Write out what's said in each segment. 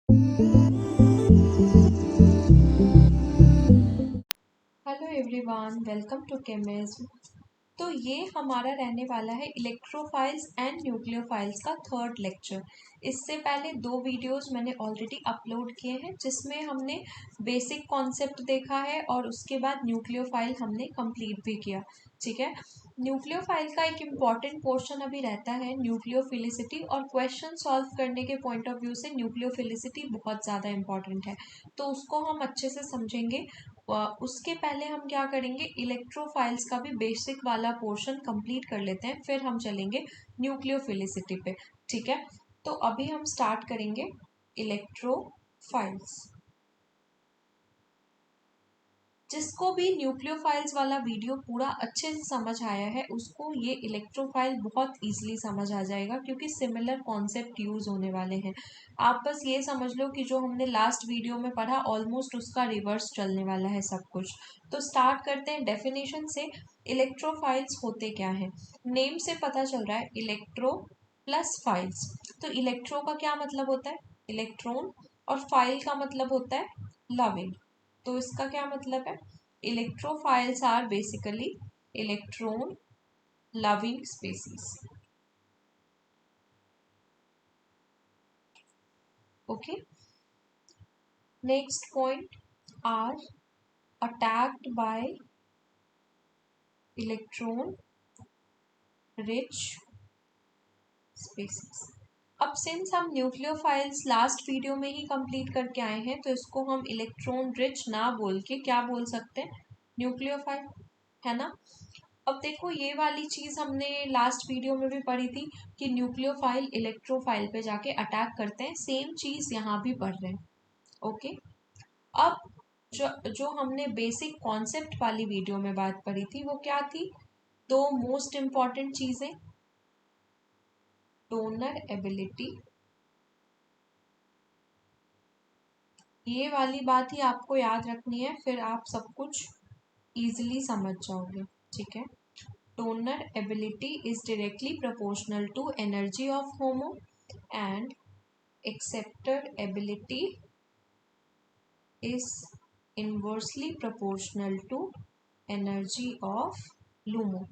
Hello everyone, welcome to chemism. तो ये हमारा रहने वाला है इलेक्ट्रोफाइल्स एंड न्यूक्लियोफाइल्स का थर्ड लेक्चर। इससे पहले दो वीडियोस मैंने ऑलरेडी अपलोड किए हैं जिसमें हमने बेसिक कॉन्सेप्ट देखा है और उसके बाद न्यूक्लियोफाइल हमने कंप्लीट भी किया। ठीक है, न्यूक्लियोफाइल का एक इम्पॉर्टेंट पोर्शन अभी रहता है न्यूक्लियोफिलिसिटी, और क्वेश्चन सॉल्व करने के पॉइंट ऑफ व्यू से न्यूक्लियोफिलिसिटी बहुत ज़्यादा इम्पॉर्टेंट है, तो उसको हम अच्छे से समझेंगे। उसके पहले हम क्या करेंगे, इलेक्ट्रोफाइल्स का भी बेसिक वाला पोर्शन कंप्लीट कर लेते हैं, फिर हम चलेंगे न्यूक्लियोफिलिसिटी पे। ठीक है, तो अभी हम स्टार्ट करेंगे इलेक्ट्रोफाइल्स। जिसको भी न्यूक्लियोफाइल्स वाला वीडियो पूरा अच्छे से समझ आया है उसको ये इलेक्ट्रोफाइल बहुत इजीली समझ आ जाएगा, क्योंकि सिमिलर कॉन्सेप्ट यूज होने वाले हैं। आप बस ये समझ लो कि जो हमने लास्ट वीडियो में पढ़ा ऑलमोस्ट उसका रिवर्स चलने वाला है सब कुछ। तो स्टार्ट करते हैं डेफिनेशन से। इलेक्ट्रोफाइल्स होते क्या हैं? नेम से पता चल रहा है, इलेक्ट्रो प्लस फाइल्स। तो इलेक्ट्रो का क्या मतलब होता है? इलेक्ट्रॉन। और फाइल का मतलब होता है लविंग। तो इसका क्या मतलब है? Electrophiles are basically electron loving species. Okay, next point, are attacked by electron rich species. अब सिंस हम न्यूक्लियोफाइल्स लास्ट वीडियो में ही कंप्लीट करके आए हैं तो इसको हम इलेक्ट्रॉन रिच ना बोल के क्या बोल सकते हैं? न्यूक्लियोफाइल, है ना। अब देखो, ये वाली चीज हमने लास्ट वीडियो में भी पढ़ी थी कि न्यूक्लियोफाइल इलेक्ट्रोफाइल पे जाके अटैक करते हैं, सेम चीज यहाँ भी पढ़ रहे हैं। ओके, अब जो हमने बेसिक कॉन्सेप्ट वाली वीडियो में बात पढ़ी थी वो क्या थी? दो मोस्ट इम्पॉर्टेंट चीजें, डोनर एबिलिटी, ये वाली बात ही आपको याद रखनी है, फिर आप सब कुछ इजीली समझ जाओगे। ठीक है, donor ability is directly proportional to energy of HOMO and acceptor ability is inversely proportional to energy of LUMO।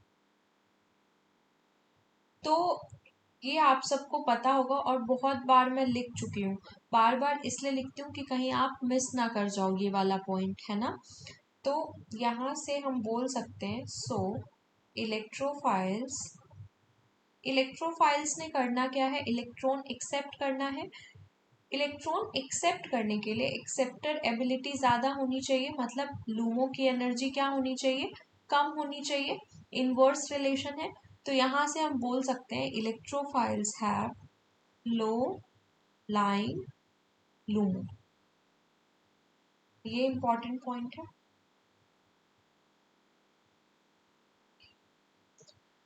तो ये आप सबको पता होगा और बहुत बार मैं लिख चुकी हूँ। बार बार इसलिए लिखती हूँ कि कहीं आप मिस ना कर जाओ ये वाला पॉइंट, है ना। तो यहाँ से हम बोल सकते हैं, सो इलेक्ट्रोफाइल्स, इलेक्ट्रोफाइल्स ने करना क्या है? इलेक्ट्रॉन एक्सेप्ट करना है। इलेक्ट्रॉन एक्सेप्ट करने के लिए एक्सेप्टर एबिलिटी ज्यादा होनी चाहिए, मतलब लूमो की एनर्जी क्या होनी चाहिए? कम होनी चाहिए। इनवर्स रिलेशन है, तो यहां से हम बोल सकते हैं electrophiles have low line LUMO. ये इंपॉर्टेंट पॉइंट है।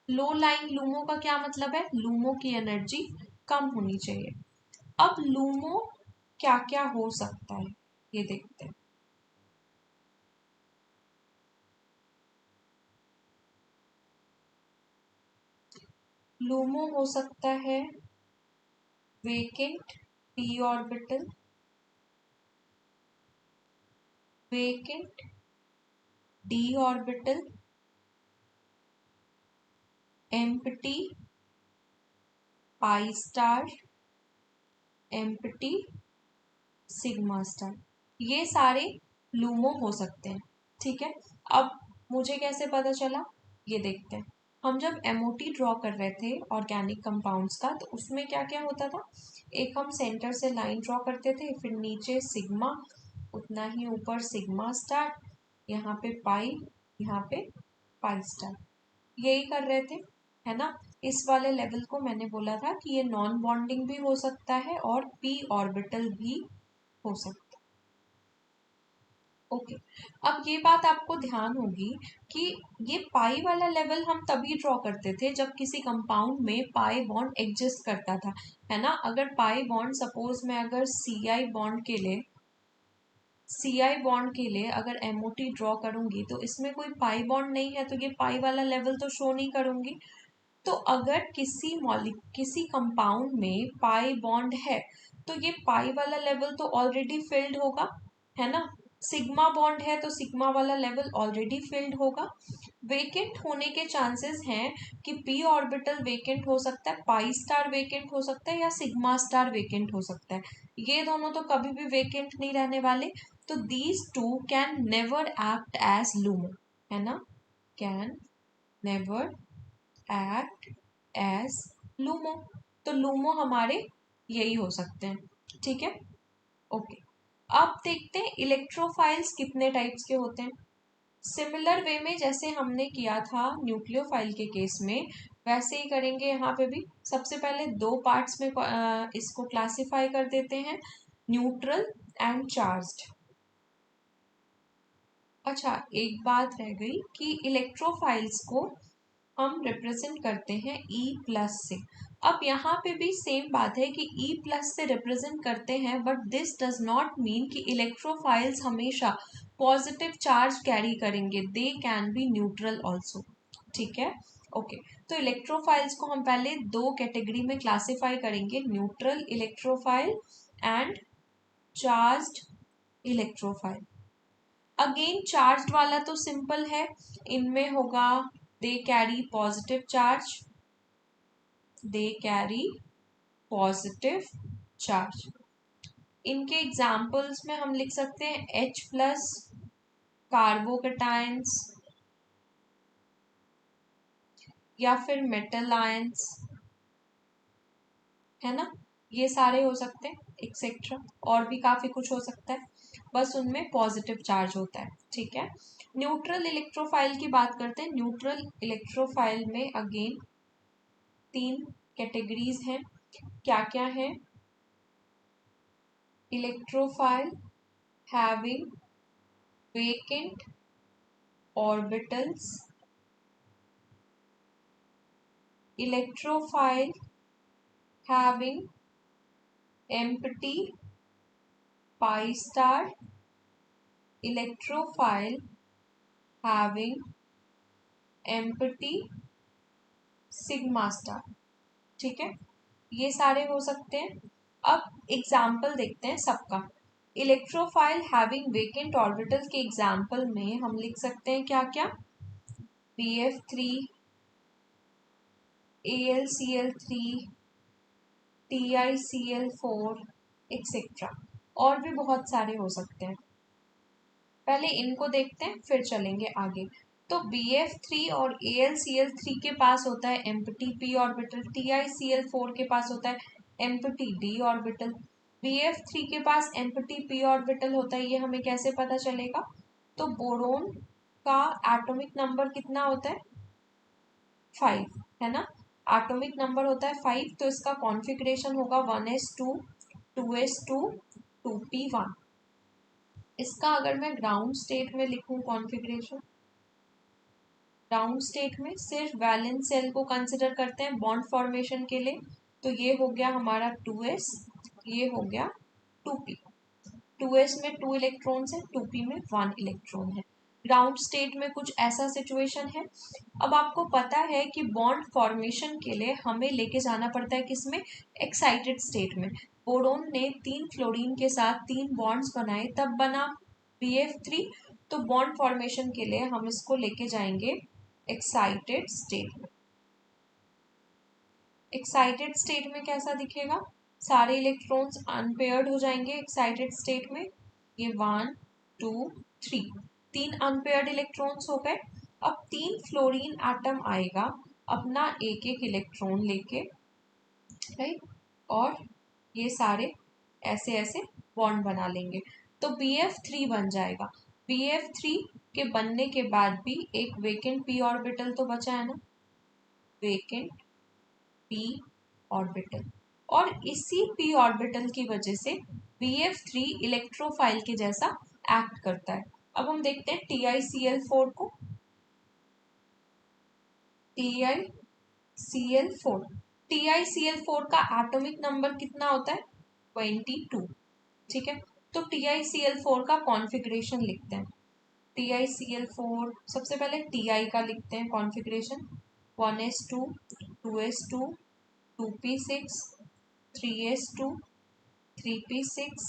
लो लाइन लूमो का क्या मतलब है? लूमो की एनर्जी कम होनी चाहिए। अब लूमो क्या क्या हो सकता है ये देखते हैं। लूमो हो सकता है vacant p orbital, vacant d orbital, empty pi star, empty sigma star, ये सारे लूमो हो सकते हैं। ठीक है, अब मुझे कैसे पता चला ये देखते हैं। हम जब एमओटी ड्रॉ कर रहे थे ऑर्गेनिक कंपाउंड्स का, तो उसमें क्या क्या होता था? एक हम सेंटर से लाइन ड्रॉ करते थे, फिर नीचे सिग्मा, उतना ही ऊपर सिग्मा स्टार, यहाँ पे पाई, यहाँ पे पाई स्टार, यही कर रहे थे, है ना। इस वाले लेवल को मैंने बोला था कि ये नॉन बॉन्डिंग भी हो सकता है और p ऑर्बिटल भी हो सकता है। ओके, अब ये बात आपको ध्यान होगी कि ये पाई वाला लेवल हम तभी ड्रॉ करते थे जब किसी कंपाउंड में पाई बॉन्ड एग्जिस्ट करता था, है ना। अगर पाई बॉन्ड, सपोज मैं अगर सी आई बॉन्ड के लिए अगर एमओटी ड्रॉ करूंगी तो इसमें कोई पाई बॉन्ड नहीं है, तो ये पाई वाला लेवल तो शो नहीं करूंगी। तो अगर किसी कंपाउंड में पाई बॉन्ड है तो ये पाई वाला लेवल तो ऑलरेडी फिल्ड होगा, है ना। सिग्मा बॉन्ड है तो सिग्मा वाला लेवल ऑलरेडी फिल्ड होगा। वेकेंट होने के चांसेस हैं कि पी ऑर्बिटल वेकेंट हो सकता है, पाई स्टार वेकेंट हो सकता है, या सिग्मा स्टार वेकेंट हो सकता है। ये दोनों तो कभी भी वेकेंट नहीं रहने वाले। तो these two can never act as LUMO, है ना, can never act as LUMO. तो लूमो हमारे यही हो सकते हैं, ठीक है। ओके, अब देखते हैं इलेक्ट्रोफाइल्स कितने टाइप्स के होते हैं। सिमिलर वे में जैसे हमने किया था न्यूक्लियोफाइल के केस में, वैसे ही करेंगे यहाँ पे भी। सबसे पहले दो पार्ट्स में इसको क्लासिफाई कर देते हैं, न्यूट्रल एंड चार्ज्ड। अच्छा, एक बात रह गई कि इलेक्ट्रोफाइल्स को हम रिप्रेजेंट करते हैं E प्लस से। अब यहाँ पे भी सेम बात है कि E प्लस से रिप्रेजेंट करते हैं, but this does not mean कि इलेक्ट्रोफाइल्स हमेशा पॉजिटिव चार्ज कैरी करेंगे, they can be neutral also, ठीक है। ओके, तो इलेक्ट्रोफाइल्स को हम पहले दो कैटेगरी में क्लासिफाई करेंगे, neutral electrophile and charged electrophile. Again charged वाला तो सिंपल है, इनमें होगा they carry positive charge, they carry positive charge. इनके एग्जाम्पल्स में हम लिख सकते हैं H प्लस, कार्बोकैटायंस, या फिर मेटल आयंस, है ना, ये सारे हो सकते हैं, एक्सेट्रा और भी काफी कुछ हो सकता है, बस उनमें पॉजिटिव चार्ज होता है, ठीक है। न्यूट्रल इलेक्ट्रोफाइल की बात करते हैं। न्यूट्रल इलेक्ट्रोफाइल में अगेन तीन कैटेगरीज हैं, क्या क्या है। Electrophile having vacant orbitals, electrophile having empty pi star, electrophile having empty sigma star, ठीक है, ये सारे हो सकते हैं। अब एग्जाम्पल देखते हैं सबका। इलेक्ट्रोफाइल हैविंग वेकेंट ऑर्बिटल के एग्जाम्पल में हम लिख सकते हैं क्या क्या, BF3, AlCl3, TiCl4 एक्सेट्रा, और भी बहुत सारे हो सकते हैं। पहले इनको देखते हैं फिर चलेंगे आगे। तो BF3 और AlCl3 के पास होता है एम्प्टी p ऑर्बिटल, TiCl4 के पास होता है एम्प्टी d ऑर्बिटल। BF3 के पास एम्प्टी p ऑर्बिटल होता है, ये हमें कैसे पता चलेगा। तो बोरोन का एटॉमिक नंबर कितना होता है, 5, है ना, एटॉमिक नंबर होता है 5, तो इसका कॉन्फ़िगरेशन होगा 1s2 2s2 2p1। इसका अगर मैं ग्राउंड स्टेट में लिखूं कॉन्फ़िगरेशन, ग्राउंड स्टेट में सिर्फ वैलेंस सेल को कंसिडर करते हैं बॉन्ड फॉर्मेशन के लिए, तो ये हो गया हमारा 2s, ये हो गया 2p। 2s में 2 इलेक्ट्रॉन्स है, 2p में 1 इलेक्ट्रॉन है। ग्राउंड स्टेट में कुछ ऐसा सिचुएशन है। अब आपको पता है कि बॉन्ड फॉर्मेशन के लिए हमें लेके जाना पड़ता है किसमें, एक्साइटेड स्टेट में। बोरोन ने 3 फ्लोरीन के साथ 3 बॉन्ड्स बनाए, तब बना BF3। तो बॉन्ड फॉर्मेशन के लिए हम इसको लेके जाएंगे एक्साइटेड स्टेट में। एक्साइटेड स्टेट में कैसा दिखेगा, सारे इलेक्ट्रॉन्स अनपेयर्ड हो जाएंगे एक्साइटेड स्टेट में, ये 1 2 3, 3 अनपेयर्ड इलेक्ट्रॉन्स हो गए। अब 3 फ्लोरीन एटम आएगा अपना एक एक इलेक्ट्रॉन लेके, राइट, और ये सारे ऐसे ऐसे बॉन्ड बना लेंगे, तो BF3 बन जाएगा। BF3 के बनने के बाद भी एक वेकेंट p ऑर्बिटल तो बचा है ना, वेकेंट p ऑर्बिटल, और इसी p ऑर्बिटल की वजह से BF3 इलेक्ट्रोफाइल के जैसा एक्ट करता है। अब हम देखते हैं TiCl4 को, TiCl4, TiCl4 का एटॉमिक नंबर कितना होता है, 22, ठीक है। तो TiCl4 का कॉन्फ़िगरेशन लिखते हैं। TiCl4 सबसे पहले Ti का लिखते हैं configuration, 1s2 2s2 2p6 3s2 3p6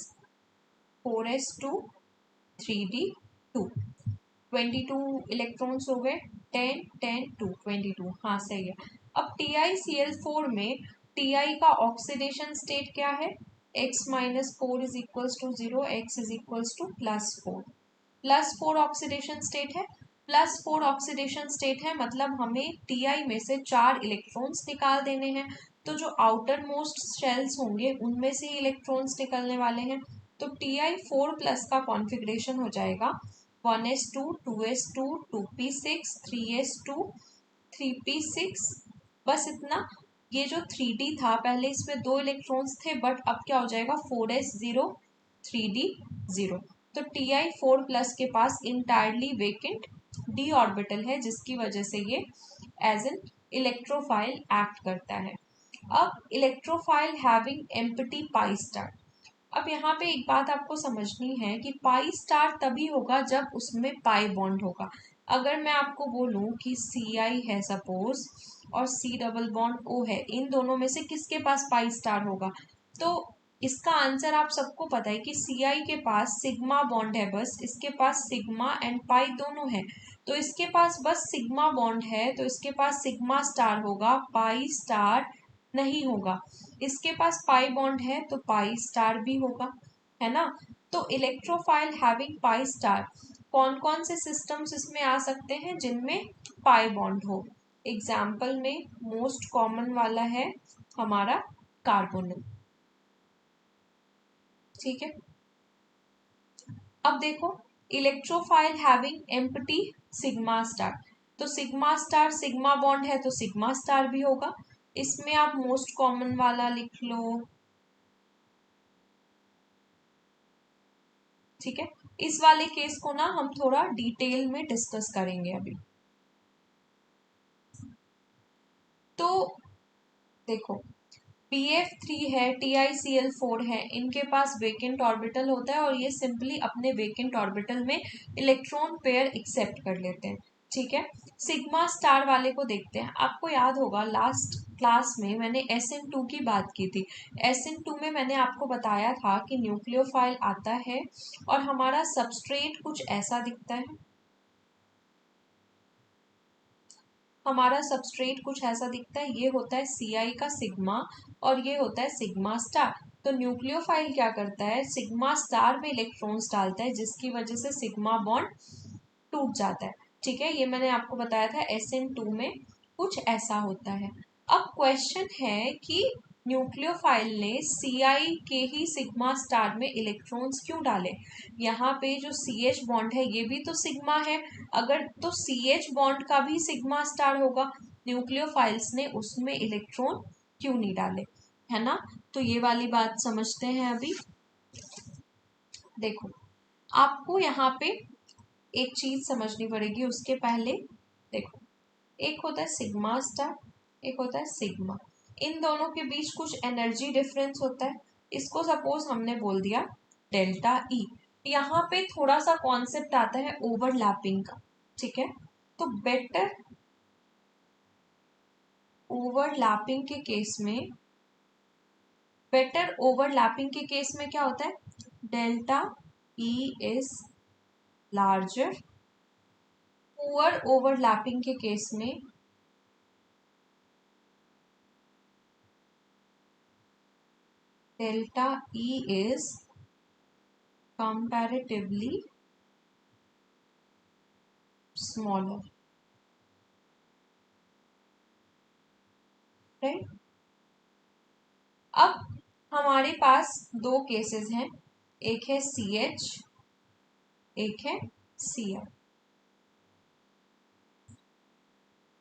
4s2 3d2 22 electrons हो गए, 10 10 2 22। हाँ सही है। अब TiCl4 में Ti का ऑक्सीडेशन स्टेट क्या है? x minus 4 is equals to 0, x is equals to +4। +4 oxidation state है। +4 ऑक्सीडेशन स्टेट है मतलब हमें Ti में से 4 इलेक्ट्रॉन्स निकाल देने हैं। तो जो आउटर मोस्ट शेल्स होंगे उनमें से इलेक्ट्रॉन्स निकलने वाले हैं। तो Ti4+ का कॉन्फ़िगरेशन हो जाएगा 1s2 2s2 2p6 3s2 3p6। बस इतना। ये जो 3d था पहले इसमें 2 इलेक्ट्रॉन्स थे बट अब क्या हो जाएगा 4s0 3d0। तो Ti4+ के पास इंटायरली वेकेंट d ऑर्बिटल है जिसकी वजह से ये एज एन इलेक्ट्रोफाइल एक्ट करता है। अब electrophile having empty pi star. अब यहाँ पे एक बात आपको समझनी है कि पाई स्टार तभी होगा जब उसमें पाई बॉन्ड होगा। अगर मैं आपको बोलूं कि Ci है सपोज और C डबल बॉन्ड O है, इन दोनों में से किसके पास पाई स्टार होगा? तो इसका आंसर आप सबको पता है कि Ci के पास सिग्मा बॉन्ड है, बस इसके पास सिग्मा एंड पाई दोनों है। तो इसके पास बस सिग्मा बॉन्ड है तो इसके पास सिग्मा स्टार होगा, पाई स्टार नहीं होगा। इसके पास पाई बॉन्ड है तो पाई स्टार भी होगा, है ना। तो इलेक्ट्रोफाइल हैविंग पाई स्टार, कौन कौन से सिस्टम्स इसमें आ सकते हैं जिनमें पाई बॉन्ड हो? एग्जाम्पल में मोस्ट कॉमन वाला है हमारा कार्बोनिल। ठीक है। अब देखो electrophile having empty sigma star, तो सिग्मा स्टार सिग्मा बॉन्ड है तो सिग्मा स्टार भी होगा। इसमें आप मोस्ट कॉमन वाला लिख लो। ठीक है। इस वाले केस को ना हम थोड़ा डिटेल में डिस्कस करेंगे अभी। तो देखो BF3 है, TiCl4 है, इनके पास वेकेंट ऑर्बिटल होता है और ये सिंपली अपने वेकेंट ऑर्बिटल में इलेक्ट्रॉन पेयर एक्सेप्ट कर लेते हैं। ठीक है। सिग्मा स्टार वाले को देखते हैं। आपको याद होगा लास्ट क्लास में मैंने SN2 की बात की थी। SN2 में मैंने आपको बताया था कि न्यूक्लियोफाइल आता है और हमारा सबस्ट्रेट कुछ ऐसा दिखता है। हमारा सबस्ट्रेट कुछ ऐसा दिखता है, ये होता है Ci का सिग्मा और ये होता है सिग्मा स्टार। तो न्यूक्लियोफाइल क्या करता है, सिग्मा स्टार में इलेक्ट्रॉन्स डालता है जिसकी वजह से सिग्मा बॉन्ड टूट जाता है। ठीक है, ये मैंने आपको बताया था SN2 में कुछ ऐसा होता है। अब क्वेश्चन है कि न्यूक्लियोफाइल ने Ci के ही सिग्मा स्टार में इलेक्ट्रॉन्स क्यों डाले? यहाँ पे जो CH बॉन्ड है ये भी तो सिग्मा है, अगर तो CH बॉन्ड का भी सिग्मा स्टार होगा, न्यूक्लियोफाइल्स ने उसमें इलेक्ट्रॉन क्यों नहीं डाले, है ना। तो ये वाली बात समझते हैं अभी। देखो आपको यहाँ पे एक चीज समझनी पड़ेगी उसके पहले। देखो एक होता है सिग्मा स्टार, एक होता है सिग्मा, इन दोनों के बीच कुछ एनर्जी डिफरेंस होता है। इसको सपोज हमने बोल दिया डेल्टा ई। यहाँ पे थोड़ा सा कॉन्सेप्ट आता है ओवरलैपिंग का। ठीक है। तो बेटर ओवरलैपिंग के केस में क्या होता है, delta E is larger. Poor overlapping के केस में delta E is comparatively smaller, right? अब हमारे पास दो केसेस हैं, एक है CH, एक है Cl।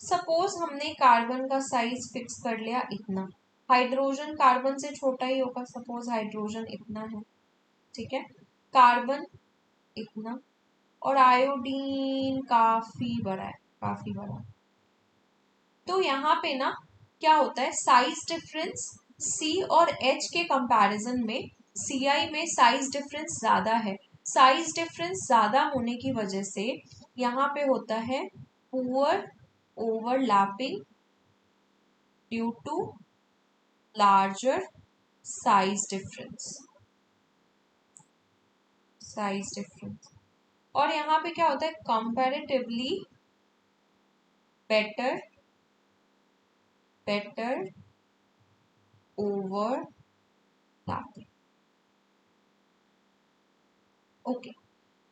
सपोज हमने कार्बन का साइज फिक्स कर लिया इतना, हाइड्रोजन कार्बन से छोटा ही होगा, सपोज हाइड्रोजन इतना है। ठीक है। कार्बन इतना और आयोडीन काफी बड़ा है, काफी बड़ा। तो यहाँ पे ना क्या होता है, साइज डिफरेंस C और H के कंपैरिजन में Ci में साइज डिफरेंस ज्यादा है। साइज डिफरेंस ज्यादा होने की वजह से यहाँ पे होता है poor overlapping due to larger size difference. Size difference. और यहाँ पे क्या होता है, कंपैरेटिवली बेटर ओवरलैपिंग। ओके,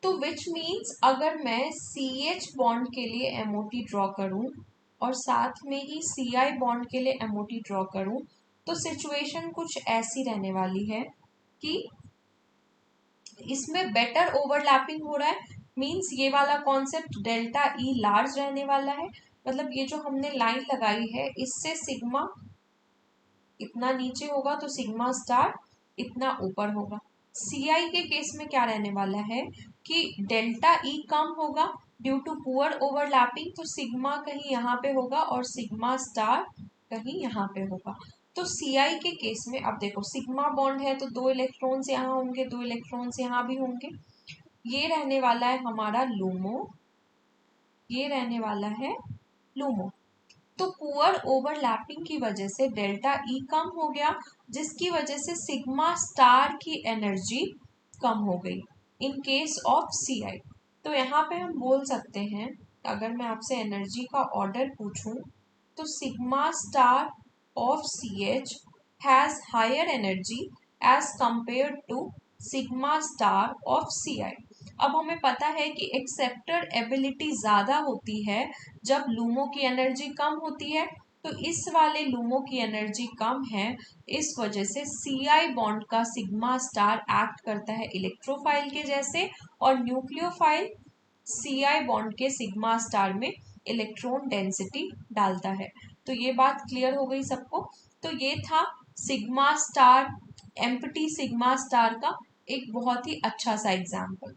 तो विच मीन्स अगर मैं CH बॉन्ड के लिए MOT ड्रॉ करूं और साथ में ही CI बॉन्ड के लिए MOT ड्रॉ करूं, तो सिचुएशन कुछ ऐसी रहने वाली है कि इसमें बेटर ओवरलैपिंग हो रहा है। मीन्स ये वाला कॉन्सेप्ट डेल्टा E लार्ज रहने वाला है, मतलब ये जो हमने लाइन लगाई है इससे सिग्मा इतना नीचे होगा तो सिग्मा स्टार इतना ऊपर होगा। CI के केस में क्या रहने वाला है कि डेल्टा E कम होगा ड्यू टू पुअर ओवरलैपिंग, तो सिग्मा कहीं यहाँ पे होगा और सिग्मा स्टार कहीं यहाँ पे होगा। तो CI के केस में अब देखो सिग्मा बॉन्ड है तो 2 इलेक्ट्रॉन्स यहाँ होंगे, 2 इलेक्ट्रॉन्स यहाँ भी होंगे। ये रहने वाला है हमारा लूमो, ये रहने वाला है लूमो। तो पुअर ओवरलैपिंग की वजह से डेल्टा E कम हो गया, जिसकी वजह से सिग्मा स्टार की एनर्जी कम हो गई इन केस ऑफ CI। तो यहाँ पे हम बोल सकते हैं, अगर मैं आपसे एनर्जी का ऑर्डर पूछूं तो sigma star of CH has higher energy as compare to sigma star of CI। अब हमें पता है कि एक्सेप्टर एबिलिटी ज्यादा होती है जब लूमो की एनर्जी कम होती है, तो इस वाले लूमो की एनर्जी कम है, इस वजह से CI बॉन्ड का सिग्मा स्टार एक्ट करता है इलेक्ट्रोफाइल के जैसे और न्यूक्लियोफाइल CI बॉन्ड के सिग्मा स्टार में इलेक्ट्रॉन डेंसिटी डालता है। तो ये बात क्लियर हो गई सबको। तो ये था sigma star, empty sigma star का एक बहुत ही अच्छा सा एग्जाम्पल।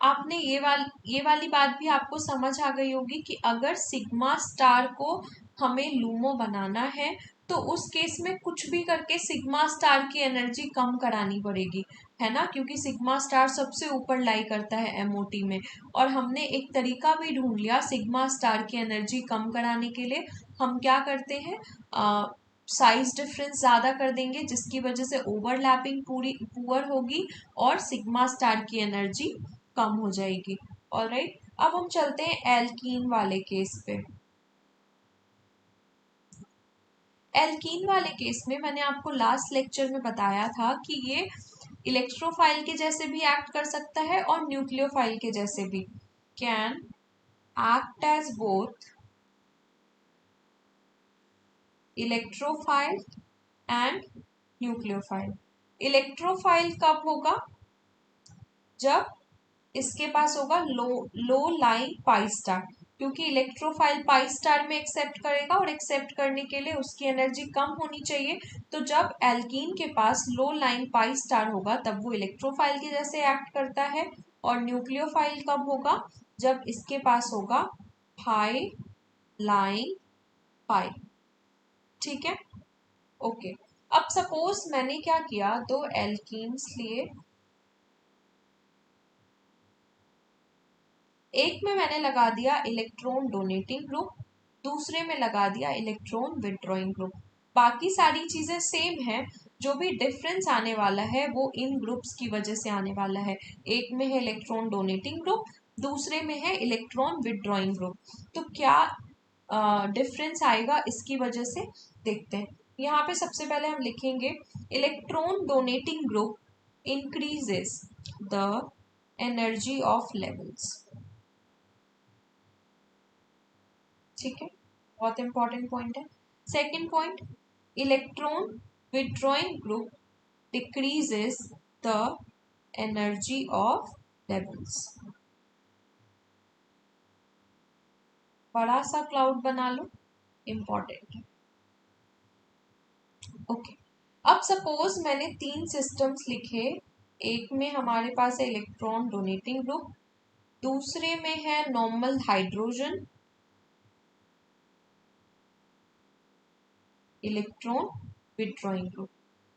आपने ये वाली बात भी आपको समझ आ गई होगी कि अगर सिग्मा स्टार को हमें लूमो बनाना है तो उस केस में कुछ भी करके सिग्मा स्टार की एनर्जी कम करानी पड़ेगी, है ना, क्योंकि सिग्मा स्टार सबसे ऊपर लाई करता है MOT में। और हमने एक तरीका भी ढूंढ लिया सिग्मा स्टार की एनर्जी कम कराने के लिए। हम क्या करते हैं, साइज डिफरेंस ज्यादा कर देंगे जिसकी वजह से ओवरलैपिंग पूरी पुअर होगी और सिग्मा स्टार की एनर्जी कम हो जाएगी। ऑलराइट, अब हम चलते हैं एल्कीन वाले केस पे। एल्कीन वाले केस में मैंने आपको लास्ट लेक्चर में बताया था कि ये इलेक्ट्रोफाइल के जैसे भी एक्ट कर सकता है और न्यूक्लियोफाइल के जैसे भी, can act as both electrophile and nucleophile. Electrophile कब होगा, जब इसके पास होगा लो लाइन पाई स्टार, क्योंकि इलेक्ट्रोफाइल पाई स्टार में एक्सेप्ट करेगा और एक्सेप्ट करने के लिए उसकी एनर्जी कम होनी चाहिए। तो जब एल्कीन के पास लो लाइन पाई स्टार होगा तब वो इलेक्ट्रोफाइल के जैसे एक्ट करता है। और न्यूक्लियोफाइल कब होगा, जब इसके पास होगा हाई लाइन पाई। ठीक है, ओके। अब सपोज मैंने क्या किया, दो एल्कीन्स लिए, एक में मैंने लगा दिया इलेक्ट्रॉन डोनेटिंग ग्रुप, दूसरे में लगा दिया इलेक्ट्रॉन विड्रॉइंग ग्रुप। बाकी सारी चीजें सेम है, जो भी डिफरेंस आने वाला है वो इन ग्रुप्स की वजह से आने वाला है। एक में है इलेक्ट्रॉन डोनेटिंग ग्रुप, दूसरे में है इलेक्ट्रॉन विड्रॉइंग ग्रुप। तो क्या डिफरेंस आएगा इसकी वजह से देखते हैं। यहाँ पे सबसे पहले हम लिखेंगे electron donating group increases the energy of levels. ठीक है, बहुत इंपॉर्टेंट पॉइंट है। Second point, electron withdrawing group decreases the energy of levels. बड़ा सा क्लाउड बना लो, इंपॉर्टेंट है। ओके, अब सपोज मैंने 3 सिस्टम्स लिखे, एक में हमारे पास है इलेक्ट्रॉन डोनेटिंग ग्रुप, दूसरे में है normal hydrogen electron withdrawing group.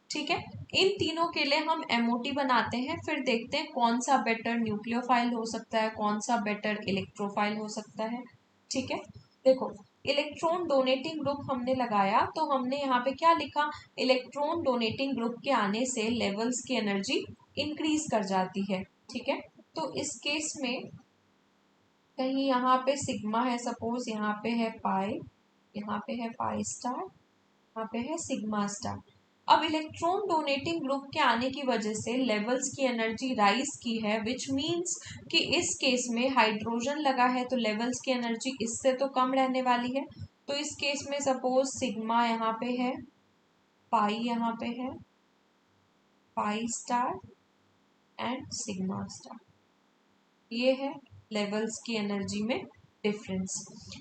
ठीक है, इन तीनों के लिए हम MOT बनाते हैं, फिर देखते हैं कौन सा बेटर न्यूक्लियोफाइल हो सकता है, कौन सा बेटर इलेक्ट्रोफाइल हो सकता है। ठीक है, देखो इलेक्ट्रॉन डोनेटिंग ग्रुप हमने लगाया तो हमने यहाँ पे क्या लिखा, इलेक्ट्रॉन डोनेटिंग ग्रुप के आने से लेवल्स की एनर्जी इंक्रीज कर जाती है। ठीक है, तो इस केस में कहीं यहाँ पे सिग्मा है, सपोज यहाँ पे है पाई, यहाँ पे है पाई स्टार, यहाँ पे है सिग्मा स्टार। अब इलेक्ट्रॉन डोनेटिंग ग्रुप के आने की वजह से लेवल्स की एनर्जी राइज की है, विच मीन्स कि इस केस में हाइड्रोजन लगा है तो लेवल्स की एनर्जी इससे तो कम रहने वाली है। तो इस केस में सपोज सिग्मा यहाँ पे है, पाई यहाँ पे है, pi star and sigma star, ये है लेवल्स की एनर्जी में डिफरेंस।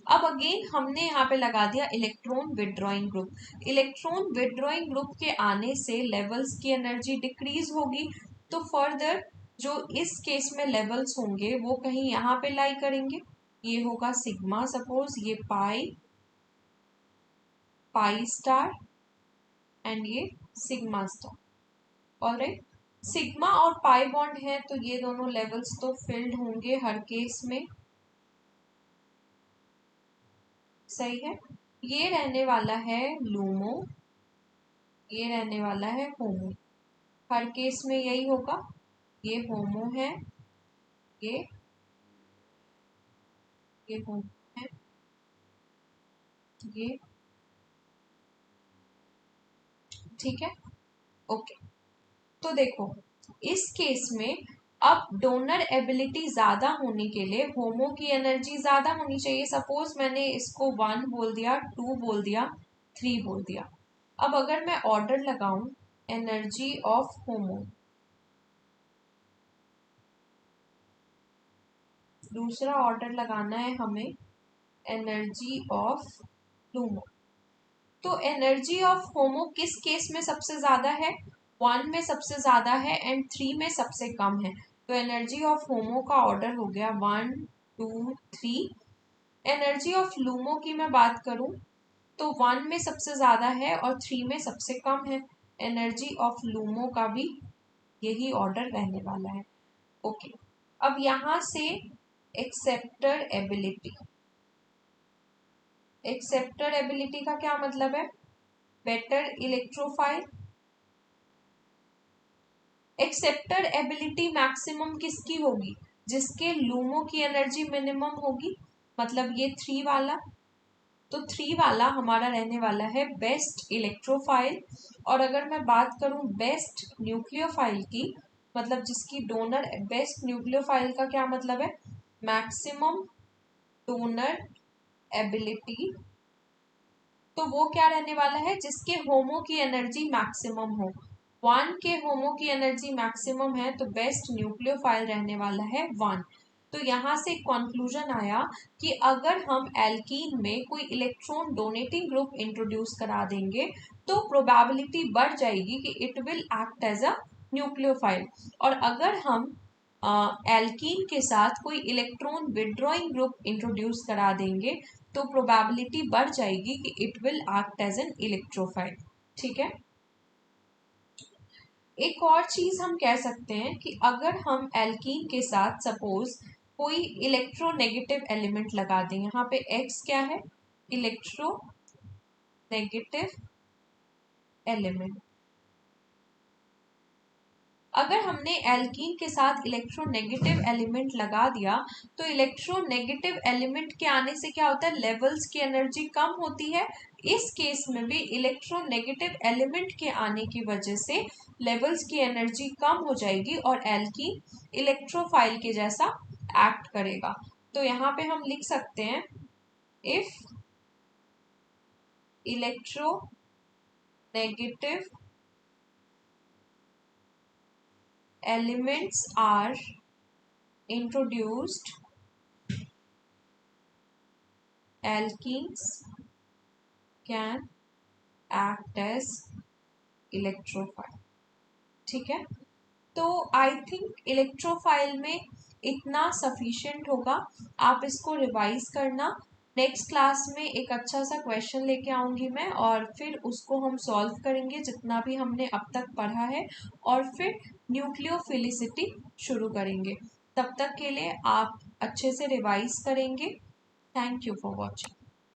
अब अगेन हमने यहाँ पे लगा दिया electron withdrawing group. Electron withdrawing group के आने से लेवल्स की एनर्जी डिक्रीज होगी, तो फर्दर जो इस केस में लेवल्स होंगे वो कहीं यहाँ पे लाई करेंगे, ये होगा सिग्मा, सपोज ये पाई, पाई स्टार एंड ये सिग्मा स्टार। ऑलराइट, सिग्मा और पाई बॉन्ड है तो ये दोनों लेवल्स तो फिल्ड होंगे हर केस में, सही है। ये रहने वाला है लूमो, ये रहने वाला है होमो, हर केस में यही होगा। ये होमो है, ये होमो है, ये, ठीक है, ओके। तो देखो इस केस में अब डोनर एबिलिटी ज्यादा होने के लिए होमो की एनर्जी ज्यादा होनी चाहिए। सपोज मैंने इसको 1 बोल दिया, 2 बोल दिया, 3 बोल दिया। अब अगर मैं ऑर्डर लगाऊं एनर्जी ऑफ होमो, दूसरा ऑर्डर लगाना है हमें एनर्जी ऑफ लूमो, तो एनर्जी ऑफ होमो किस केस में सबसे ज्यादा है, 1 में सबसे ज्यादा है एंड 3 में सबसे कम है। तो एनर्जी ऑफ होमो का ऑर्डर हो गया 1 2 3। एनर्जी ऑफ लूमो की मैं बात करूं तो 1 में सबसे ज्यादा है और 3 में सबसे कम है। एनर्जी ऑफ लूमो का भी यही ऑर्डर रहने वाला है। ओके, अब यहां से एक्सेप्टर एबिलिटी, एक्सेप्टर एबिलिटी का क्या मतलब है, better electrophile. Acceptor ability maximum किसकी होगी, जिसके लूमो की एनर्जी मिनिमम होगी, मतलब ये 3 वाला। तो 3 वाला हमारा रहने वाला है बेस्ट इलेक्ट्रोफाइल। और अगर मैं बात करूं बेस्ट न्यूक्लियोफाइल की, मतलब जिसकी डोनर, बेस्ट न्यूक्लियोफाइल का क्या मतलब है, मैक्सिमम डोनर एबिलिटी, तो वो क्या रहने वाला है, जिसके होमो की एनर्जी मैक्सिमम हो। 1 के होमो की एनर्जी मैक्सिमम है तो बेस्ट न्यूक्लियोफाइल रहने वाला है 1। तो यहाँ से कंक्लूजन आया कि अगर हम एल्कीन में कोई इलेक्ट्रॉन डोनेटिंग ग्रुप इंट्रोड्यूस करा देंगे तो प्रोबेबिलिटी बढ़ जाएगी कि it will act as a nucleophile. और अगर हम एल्कीन के साथ कोई इलेक्ट्रॉन विड्रॉइंग ग्रुप इंट्रोड्यूस करा देंगे तो प्रोबेबिलिटी बढ़ जाएगी कि it will act as an electrophile. ठीक है, एक और चीज हम कह सकते हैं कि अगर हम एल्कीन के साथ सपोज कोई इलेक्ट्रोनेगेटिव एलिमेंट लगा दें, यहाँ पे X क्या है, इलेक्ट्रोनेगेटिव एलिमेंट। अगर हमने एल्कीन के साथ इलेक्ट्रोनेगेटिव एलिमेंट लगा दिया तो इलेक्ट्रोनेगेटिव एलिमेंट के आने से क्या होता है, लेवल्स की एनर्जी कम होती है। इस केस में भी इलेक्ट्रोनेगेटिव एलिमेंट के आने की वजह से लेवल्स की एनर्जी कम हो जाएगी और एल्कीन इलेक्ट्रोफाइल के जैसा एक्ट करेगा। तो यहाँ पे हम लिख सकते हैं if electronegative elements are introduced, alkenes can act as electrophile। ठीक है, तो आई थिंक इलेक्ट्रोफाइल में इतना सफिशिएंट होगा, आप इसको रिवाइज करना। नेक्स्ट क्लास में एक अच्छा सा क्वेश्चन लेके आऊंगी मैं और फिर उसको हम सॉल्व करेंगे जितना भी हमने अब तक पढ़ा है, और फिर न्यूक्लियोफिलिसिटी शुरू करेंगे। तब तक के लिए आप अच्छे से रिवाइज करेंगे। Thank you for watching.